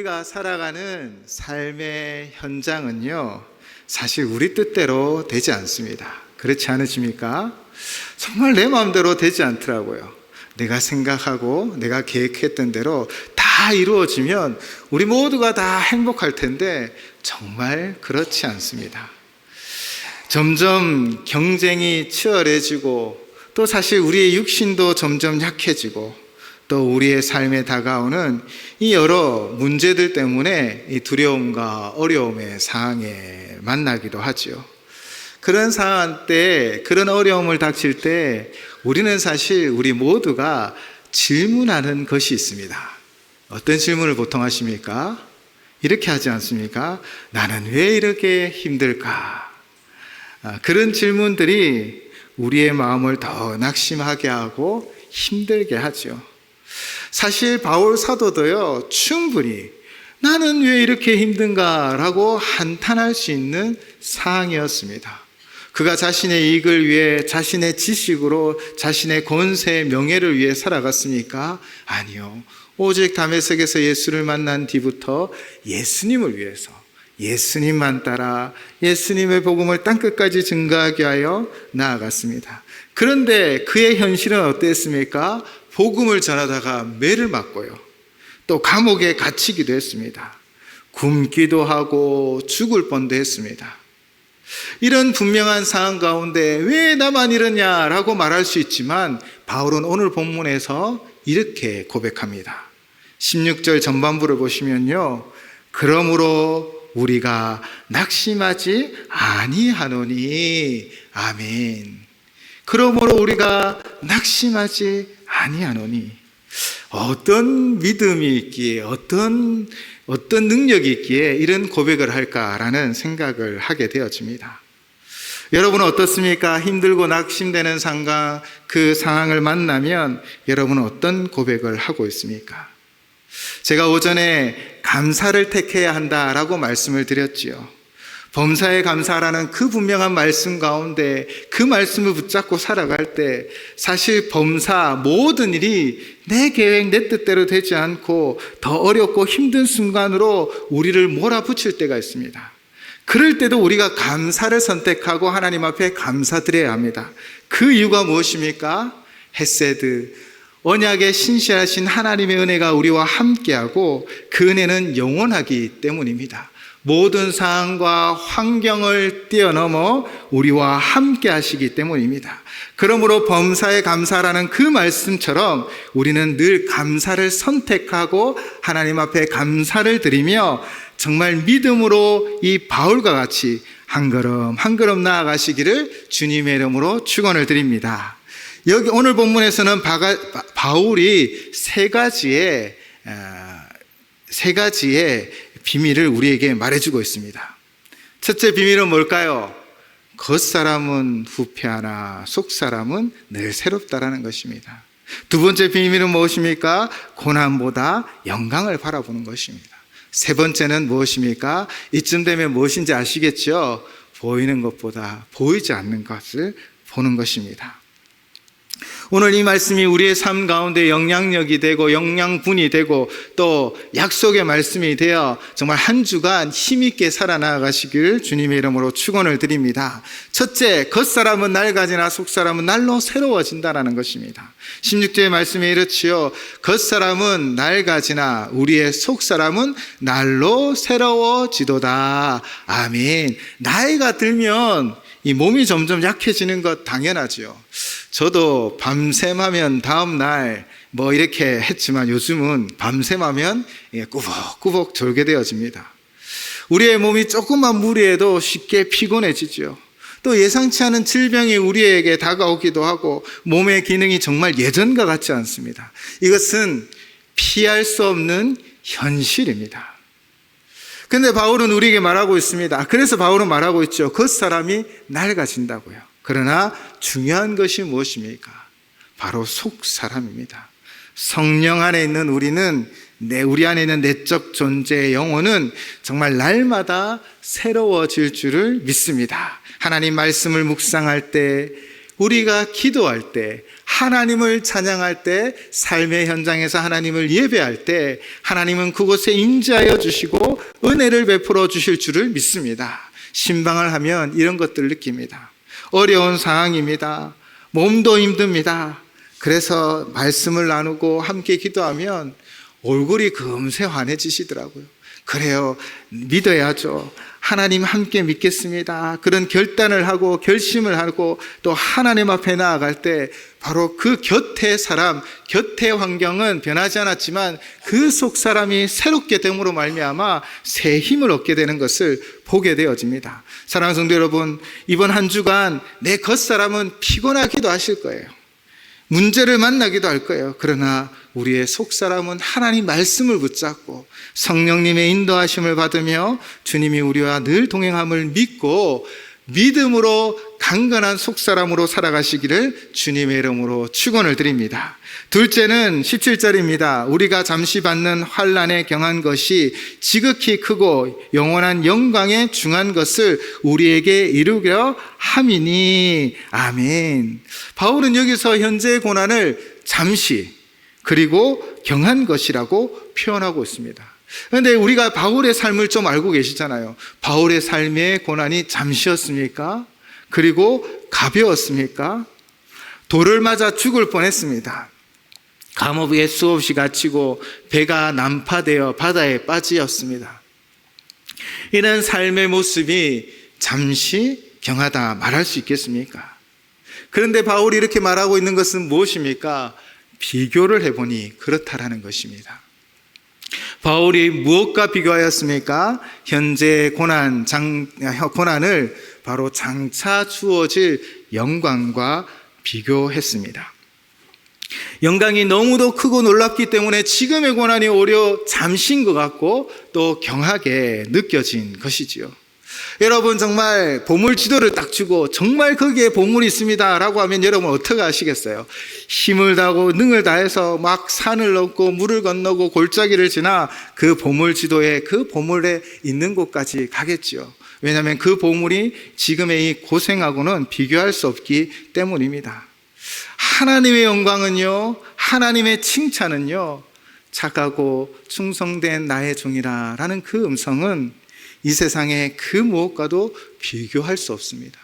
우리가 살아가는 삶의 현장은요, 사실 우리 뜻대로 되지 않습니다. 그렇지 않으십니까? 정말 내 마음대로 되지 않더라고요. 내가 생각하고 내가 계획했던 대로 다 이루어지면 우리 모두가 다 행복할 텐데 정말 그렇지 않습니다. 점점 경쟁이 치열해지고 또 사실 우리의 육신도 점점 약해지고 또 우리의 삶에 다가오는 이 여러 문제들 때문에 이 두려움과 어려움의 상황에 만나기도 하죠. 그런 상황 때, 그런 어려움을 닥칠 때 우리는 사실 우리 모두가 질문하는 것이 있습니다. 어떤 질문을 보통 하십니까? 이렇게 하지 않습니까? 나는 왜 이렇게 힘들까? 그런 질문들이 우리의 마음을 더 낙심하게 하고 힘들게 하죠. 사실 바울 사도도요, 충분히 나는 왜 이렇게 힘든가라고 한탄할 수 있는 상황이었습니다. 그가 자신의 이익을 위해 자신의 지식으로 자신의 권세, 명예를 위해 살아갔습니까? 아니요. 오직 다메섹에서 예수를 만난 뒤부터 예수님을 위해서, 예수님만 따라 예수님의 복음을 땅끝까지 증거하게 하여 나아갔습니다. 그런데 그의 현실은 어땠습니까? 복음을 전하다가 매를 맞고요, 또 감옥에 갇히기도 했습니다. 굶기도 하고 죽을 뻔도 했습니다. 이런 분명한 상황 가운데 왜 나만 이러냐라고 말할 수 있지만 바울은 오늘 본문에서 이렇게 고백합니다. 16절 전반부를 보시면요, 그러므로 우리가 낙심하지 아니하노니. 아멘. 그러므로 우리가 낙심하지 아니하노니. 어떤 믿음이 있기에, 어떤 능력이 있기에 이런 고백을 할까라는 생각을 하게 되어집니다. 여러분은 어떻습니까? 힘들고 낙심되는 상황, 그 상황을 만나면 여러분은 어떤 고백을 하고 있습니까? 제가 오전에 감사를 택해야 한다라고 말씀을 드렸지요. 범사에 감사라는 그 분명한 말씀 가운데 그 말씀을 붙잡고 살아갈 때 사실 범사 모든 일이 내 계획, 내 뜻대로 되지 않고 더 어렵고 힘든 순간으로 우리를 몰아붙일 때가 있습니다. 그럴 때도 우리가 감사를 선택하고 하나님 앞에 감사드려야 합니다. 그 이유가 무엇입니까? 헤세드, 언약의 신실하신 하나님의 은혜가 우리와 함께하고 그 은혜는 영원하기 때문입니다. 모든 상황과 환경을 뛰어넘어 우리와 함께 하시기 때문입니다. 그러므로 범사에 감사라는 그 말씀처럼 우리는 늘 감사를 선택하고 하나님 앞에 감사를 드리며 정말 믿음으로 이 바울과 같이 한 걸음 한 걸음 나아가시기를 주님의 이름으로 축원을 드립니다. 여기 오늘 본문에서는 바울이 세 가지의 비밀을 우리에게 말해주고 있습니다. 첫째 비밀은 뭘까요? 겉사람은 후패하나 속사람은 늘 새롭다라는 것입니다. 두 번째 비밀은 무엇입니까? 고난보다 영광을 바라보는 것입니다. 세 번째는 무엇입니까? 이쯤 되면 무엇인지 아시겠죠? 보이는 것보다 보이지 않는 것을 보는 것입니다. 오늘 이 말씀이 우리의 삶 가운데 영향력이 되고 영양분이 되고 또 약속의 말씀이 되어 정말 한 주간 힘있게 살아나가시길 주님의 이름으로 축원을 드립니다. 첫째, 겉사람은 낡아지나 속사람은 날로 새로워진다는 것입니다. 16절의 말씀이 이렇지요. 겉사람은 낡아지나 우리의 속사람은 날로 새로워지도다. 아멘. 나이가 들면 이 몸이 점점 약해지는 것 당연하죠. 저도 밤샘하면 다음날 이렇게 했지만 요즘은 밤샘하면 꾸벅꾸벅 졸게 되어집니다. 우리의 몸이 조금만 무리해도 쉽게 피곤해지죠. 또 예상치 않은 질병이 우리에게 다가오기도 하고 몸의 기능이 정말 예전과 같지 않습니다. 이것은 피할 수 없는 현실입니다. 근데 바울은 우리에게 말하고 있습니다. 그래서 바울은 말하고 있죠. 겉사람이 낡아진다고요. 그러나 중요한 것이 무엇입니까? 바로 속사람입니다. 성령 안에 있는 우리는 우리 안에 있는 내적 존재의 영혼은 정말 날마다 새로워질 줄을 믿습니다. 하나님 말씀을 묵상할 때, 우리가 기도할 때, 하나님을 찬양할 때, 삶의 현장에서 하나님을 예배할 때 하나님은 그곳에 임재하여 주시고 은혜를 베풀어 주실 줄을 믿습니다. 신방을 하면 이런 것들을 느낍니다. 어려운 상황입니다. 몸도 힘듭니다. 그래서 말씀을 나누고 함께 기도하면 얼굴이 금세 환해지시더라고요. 그래요. 믿어야죠. 하나님 함께 믿겠습니다. 그런 결단을 하고 결심을 하고 또 하나님 앞에 나아갈 때 바로 그 곁의 사람, 곁의 환경은 변하지 않았지만 그 속 사람이 새롭게 됨으로 말미암아 새 힘을 얻게 되는 것을 보게 되어집니다. 사랑하는 성도 여러분, 이번 한 주간 내 겉사람은 피곤하기도 하실 거예요. 문제를 만나기도 할 거예요. 그러나 우리의 속사람은 하나님 말씀을 붙잡고 성령님의 인도하심을 받으며 주님이 우리와 늘 동행함을 믿고 믿음으로 강건한 속사람으로 살아가시기를 주님의 이름으로 축원을 드립니다. 둘째는 17절입니다. 우리가 잠시 받는 환난에 경한 것이 지극히 크고 영원한 영광에 중한 것을 우리에게 이루려 함이니. 아멘. 바울은 여기서 현재의 고난을 잠시 그리고 경한 것이라고 표현하고 있습니다. 그런데 우리가 바울의 삶을 좀 알고 계시잖아요. 바울의 삶의 고난이 잠시였습니까? 그리고 가벼웠습니까? 돌을 맞아 죽을 뻔했습니다. 감옥에 수없이 갇히고 배가 난파되어 바다에 빠지었습니다. 이런 삶의 모습이 잠시 경하다 말할 수 있겠습니까? 그런데 바울이 이렇게 말하고 있는 것은 무엇입니까? 비교를 해보니 그렇다라는 것입니다. 바울이 무엇과 비교하였습니까? 현재의 고난을 바로 장차 주어질 영광과 비교했습니다. 영광이 너무도 크고 놀랍기 때문에 지금의 고난이 오히려 잠시인 것 같고 또 경하게 느껴진 것이지요. 여러분, 정말 보물 지도를 딱 주고 정말 거기에 보물이 있습니다 라고 하면 여러분 어떻게 하시겠어요? 힘을 다하고 능을 다해서 막 산을 넘고 물을 건너고 골짜기를 지나 그 보물 지도에 그 보물에 있는 곳까지 가겠지요. 왜냐하면 그 보물이 지금의 이 고생하고는 비교할 수 없기 때문입니다. 하나님의 영광은요, 하나님의 칭찬은요, 착하고 충성된 나의 종이라 라는 그 음성은 이 세상의 그 무엇과도 비교할 수 없습니다.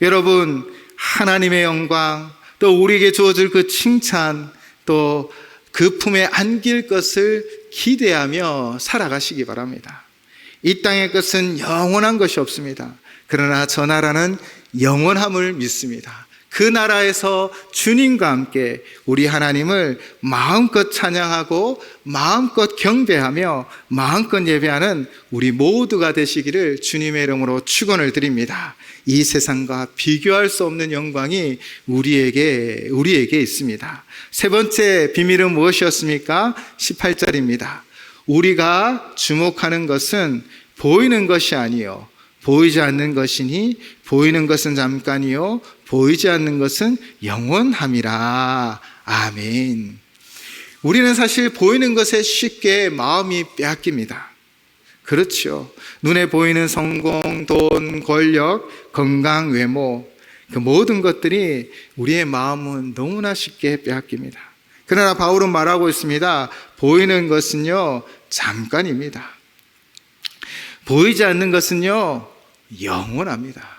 여러분, 하나님의 영광, 또 우리에게 주어질 그 칭찬, 또 그 품에 안길 것을 기대하며 살아가시기 바랍니다. 이 땅의 것은 영원한 것이 없습니다. 그러나 저 나라는 영원함을 믿습니다. 그 나라에서 주님과 함께 우리 하나님을 마음껏 찬양하고 마음껏 경배하며 마음껏 예배하는 우리 모두가 되시기를 주님의 이름으로 축원을 드립니다. 이 세상과 비교할 수 없는 영광이 우리에게 있습니다. 세 번째 비밀은 무엇이었습니까? 18절입니다. 우리가 주목하는 것은 보이는 것이 아니요 보이지 않는 것이니 보이는 것은 잠깐이요 보이지 않는 것은 영원함이라. 아멘. 우리는 사실 보이는 것에 쉽게 마음이 빼앗깁니다. 그렇죠. 눈에 보이는 성공, 돈, 권력, 건강, 외모, 그 모든 것들이 우리의 마음은 너무나 쉽게 빼앗깁니다. 그러나 바울은 말하고 있습니다. 보이는 것은요 잠깐입니다. 보이지 않는 것은요 영원합니다.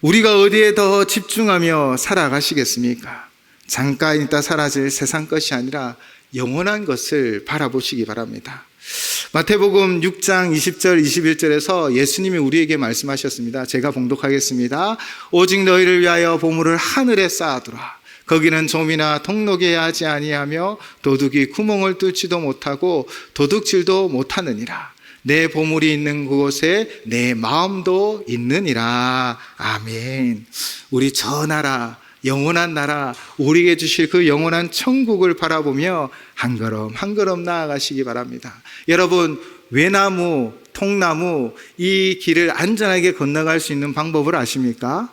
우리가 어디에 더 집중하며 살아가시겠습니까? 잠깐 있다 사라질 세상 것이 아니라 영원한 것을 바라보시기 바랍니다. 마태복음 6장 20절 21절에서 예수님이 우리에게 말씀하셨습니다. 제가 봉독하겠습니다. 오직 너희를 위하여 보물을 하늘에 쌓아두라. 거기는 좀이나 통록이 하지 아니하며 도둑이 구멍을 뚫지도 못하고 도둑질도 못하느니라. 내 보물이 있는 그곳에 내 마음도 있느니라. 아멘. 우리 저 나라, 영원한 나라, 우리에게 주실 그 영원한 천국을 바라보며 한 걸음 한 걸음 나아가시기 바랍니다. 여러분, 외나무, 통나무 이 길을 안전하게 건너갈 수 있는 방법을 아십니까?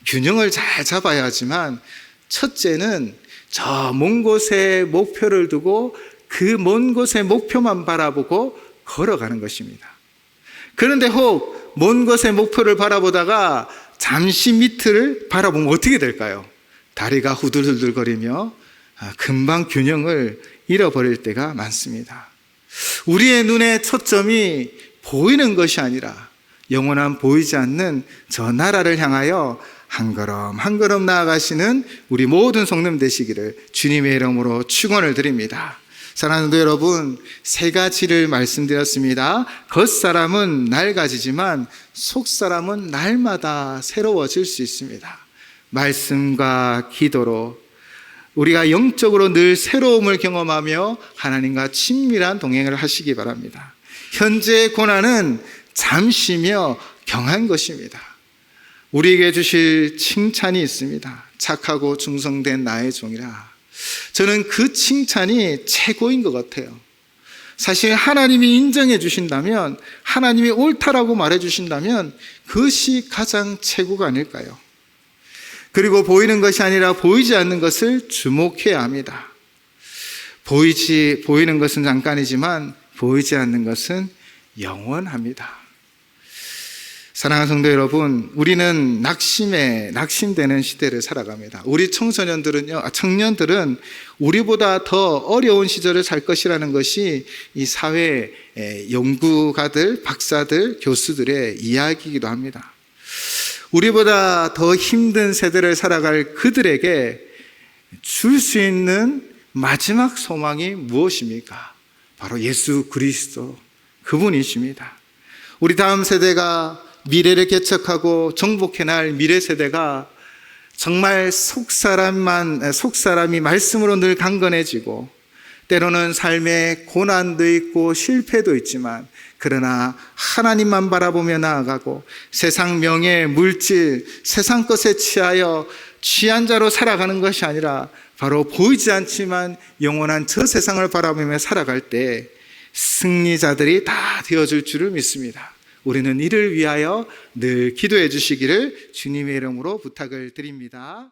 균형을 잘 잡아야 하지만 첫째는 저 먼 곳에 목표를 두고 그 먼 곳의 목표만 바라보고 걸어가는 것입니다. 그런데 혹 먼 곳의 목표를 바라보다가 잠시 밑을 바라보면 어떻게 될까요? 다리가 후들후들거리며 금방 균형을 잃어버릴 때가 많습니다. 우리의 눈의 초점이 보이는 것이 아니라 영원한 보이지 않는 저 나라를 향하여 한 걸음 한 걸음 나아가시는 우리 모든 성도님 되시기를 주님의 이름으로 축원을 드립니다. 사랑하는 성도 여러분, 세 가지를 말씀드렸습니다. 겉사람은 낡아지지만 속사람은 날마다 새로워질 수 있습니다. 말씀과 기도로 우리가 영적으로 늘 새로움을 경험하며 하나님과 친밀한 동행을 하시기 바랍니다. 현재의 고난은 잠시며 경한 것입니다. 우리에게 주실 칭찬이 있습니다. 착하고 충성된 나의 종이라. 저는 그 칭찬이 최고인 것 같아요. 사실 하나님이 인정해 주신다면, 하나님이 옳다라고 말해 주신다면 그것이 가장 최고가 아닐까요? 그리고 보이는 것이 아니라 보이지 않는 것을 주목해야 합니다. 보이는 것은 잠깐이지만 보이지 않는 것은 영원합니다. 사랑하는 성도 여러분, 우리는 낙심되는 시대를 살아갑니다. 우리 청년들은 우리보다 더 어려운 시절을 살 것이라는 것이 이 사회 연구가들, 박사들, 교수들의 이야기이기도 합니다. 우리보다 더 힘든 세대를 살아갈 그들에게 줄 수 있는 마지막 소망이 무엇입니까? 바로 예수 그리스도, 그분이십니다. 우리 다음 세대가 미래를 개척하고 정복해 날 미래 세대가 정말 속사람이 말씀으로 늘 강건해지고, 때로는 삶에 고난도 있고 실패도 있지만 그러나 하나님만 바라보며 나아가고 세상 명예, 물질, 세상 것에 취하여 취한 자로 살아가는 것이 아니라 바로 보이지 않지만 영원한 저 세상을 바라보며 살아갈 때 승리자들이 다 되어줄 줄을 믿습니다. 우리는 이를 위하여 늘 기도해 주시기를 주님의 이름으로 부탁을 드립니다.